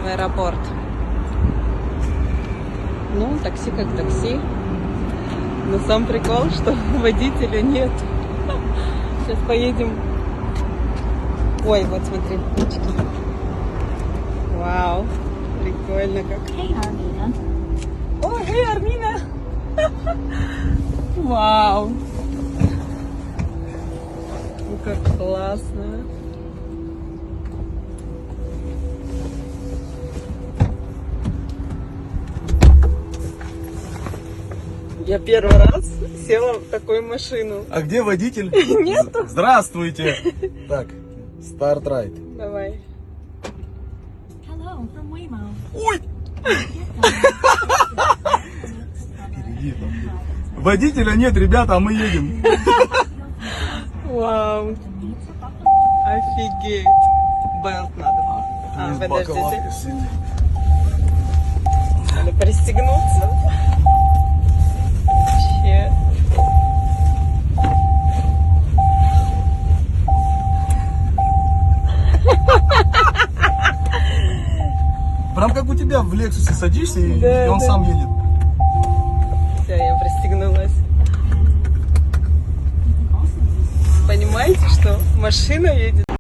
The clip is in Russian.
в аэропорт. Ну, такси как такси. Но сам прикол, что водителя нет. Сейчас поедем. Ой, вот смотри, птички. Вау, прикольно как. О, эй, Армина! Вау! Ну как классно! Я первый раз села в такую машину. А где водитель? Нету. Здравствуйте. Так, старт райд. Давай. Hello from Waymo. Ой! Впереди там. Водителя нет, ребята, а мы едем. Вау! Офигеть! Белт надо. А, Есть подождите. баковатка сидит. Надо пристегнуться. Вообще. Прям как у тебя в Лексусе садишься и, Да, и он да. сам едет. Все, я пристегнулась. Понимаете, что машина едет?